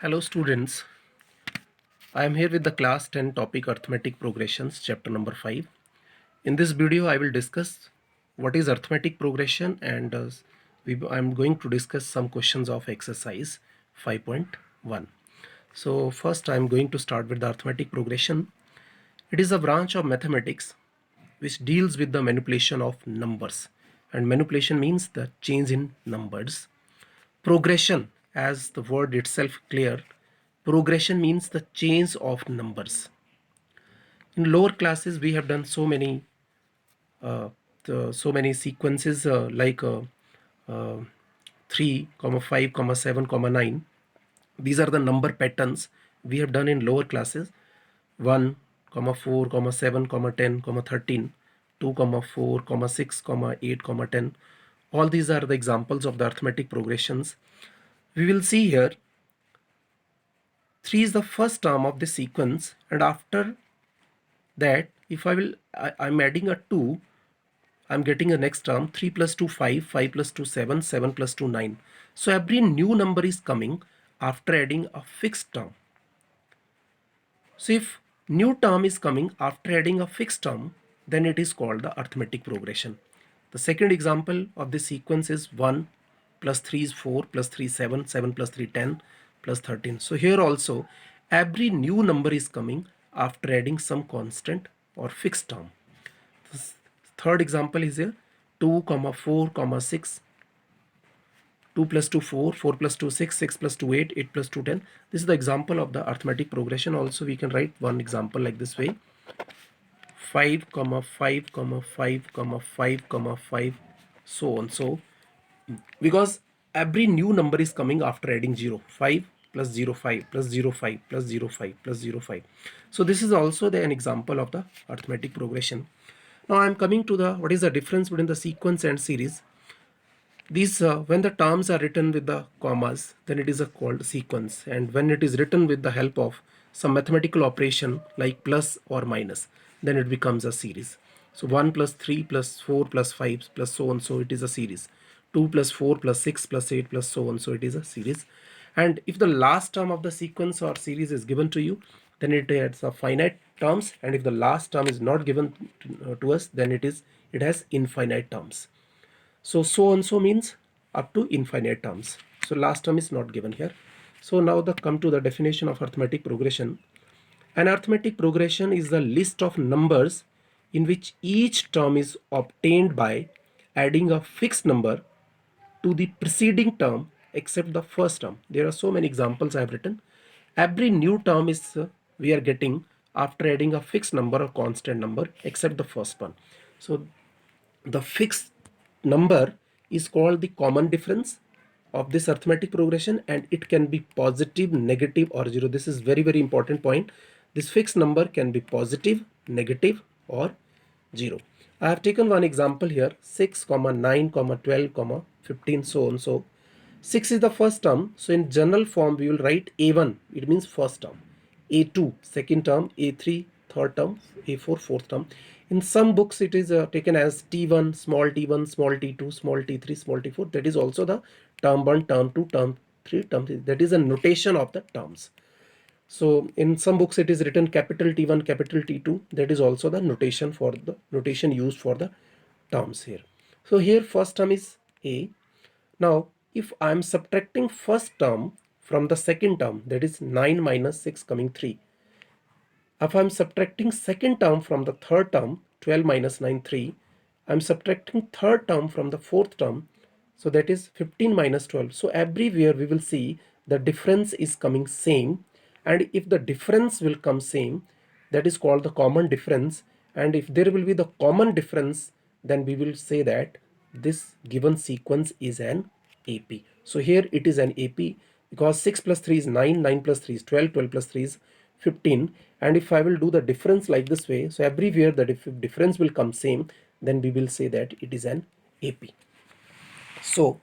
Hello students, I am here with the class 10 topic arithmetic progressions chapter number 5. In this video I will discuss what is arithmetic progression and I am going to discuss some questions of exercise 5.1. So first I am going to start with the arithmetic progression. It is a branch of mathematics which deals with the manipulation of numbers, and manipulation means the change in numbers. Progression, as the word itself clear, progression means the change of numbers. In lower classes we have done uh, so many sequences uh, 3 comma 5 comma 7 comma 9. These are the number patterns we have done in lower classes: 1 comma 4 comma 7 comma 10 comma 13, 2 comma 4 comma 6 comma 8 comma 10. All these are the examples of the arithmetic progressions. We will see here 3 is the first term of the sequence, and after that if I'm adding a 2, I'm getting a next term 3 plus 2 5, 5 plus 2 7, 7 plus 2 9. So every new number is coming after adding a fixed term. So if new term is coming after adding a fixed term, then it is called the arithmetic progression. The second example of this sequence is 1 plus 3 is 4, plus 3 7, 7 plus 3 10, plus 13. So here also every new number is coming after adding some constant or fixed term. The third example is here 2 comma 4 comma 6, 2 plus 2 4, 4 plus 2 6, 6 plus 2 8, 8 plus 2 10. This is the example of the arithmetic progression. Also we can write one example like this way: 5 comma 5 comma 5 comma 5 comma 5, so on. So because every new number is coming after adding 0, 5 plus 0 5 plus 0 5 plus 0 5 plus 0 5. So this is also an example of the arithmetic progression. Now I am coming to the what is the difference between the sequence and series. These when the terms are written with the commas, then it is a called sequence, and when it is written with the help of some mathematical operation like plus or minus, then it becomes a series. So 1 plus 3 plus 4 plus 5 plus so on, so it is a series. 2 plus 4 plus 6 plus 8 plus so on, so it is a series. And if the last term of the sequence or series is given to you, then it has a finite terms, and if the last term is not given to us, then it has infinite terms. So and so means up to infinite terms. So last term is not given here. So now come to the definition of arithmetic progression. An arithmetic progression is the list of numbers in which each term is obtained by adding a fixed number to the preceding term except the first term. There are so many examples I have written. Every new term is we are getting after adding a fixed number or constant number except the first one. So the fixed number is called the common difference of this arithmetic progression, and it can be positive, negative or 0. This is very important point. This fixed number can be positive, negative or 0. I have taken one example here: 6 comma 9 comma 12 comma 15, so on. So 6 is the first term, so in general form we will write a1, it means first term; a2 second term; a3 third term; a4 fourth term. In some books it is taken as t1, small t1, small t2, small t3, small t4. That is also the term 1, term 2, term 3, term 3. That is a notation of the terms. So in some books it is written capital T1, capital T2. That is also the notation used for the terms here. So here first term is A. Now if I am subtracting first term from the second term, that is 9 minus 6 coming 3. If I am subtracting second term from the third term, 12 minus 9 3. I am subtracting third term from the fourth term, so that is 15 minus 12. So everywhere we will see the difference is coming same, and if the difference will come same, that is called the common difference. And if there will be the common difference, then we will say that this given sequence is an AP. So here it is an AP because 6 plus 3 is 9, 9 plus 3 is 12, 12 plus 3 is 15. And if I will do the difference like this way, so everywhere the difference will come same, then we will say that it is an AP. So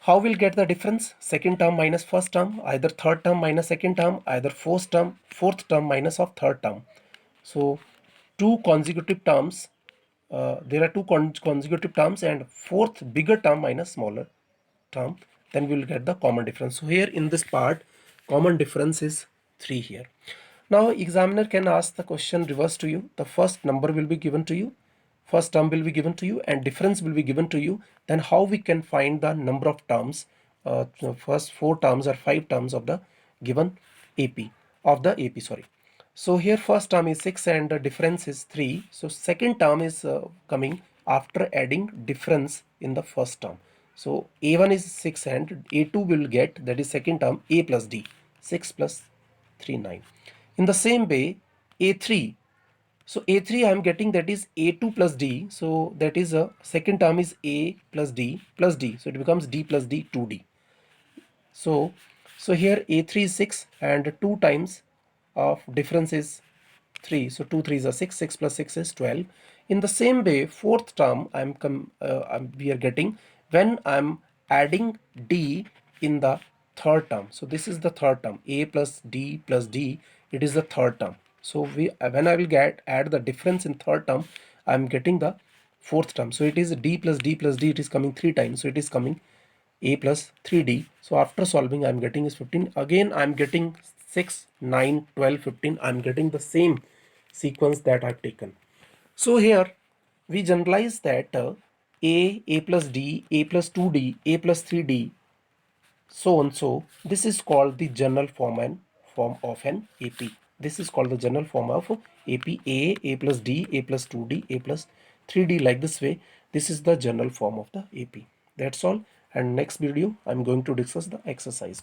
how we'll get the difference? Second term minus first term, either third term minus second term, either fourth term minus of third term. So two consecutive terms, there are two consecutive terms, and fourth bigger term minus smaller term, then we will get the common difference. So here in this part Common difference is 3 here. Now examiner can ask the question reverse to you. The first number will be given to you, first term will be given to you, and difference will be given to you. Then how we can find the number of terms, first 4 terms or 5 terms of the given AP, sorry. So here first term is 6 and the difference is 3. So second term is coming after adding difference in the first term. So A1 is 6 and A2 will get, that is second term, A plus D, 6 plus 3, 9. In the same way, A3, so A3 I am getting, that is A2 plus D, so that is a second term is A plus D, so it becomes D plus D, 2D. So here A3 is 6 and 2 times of difference is 3. So 2 3s are 6, 6 plus 6 is 12. In the same way, fourth term we are getting when I'm adding D in the third term. So this is the third term, A plus D, it is the third term. So when I will add the difference in third term, I'm getting the fourth term. So it is D plus D, it is coming 3 times. So it is coming A plus 3D. So after solving, I'm getting is 15. Again, I'm getting 6, 9, 12, 15. I'm getting the same sequence that I've taken. So here we generalize that A plus D, A plus 2D, A plus 3D, so on. So this is called the general form of an AP. This is called the general form of AP. A plus D, A plus 2D, A plus 3D, like this way. This is the general form of the AP. That's all. And next video I'm going to discuss the exercise.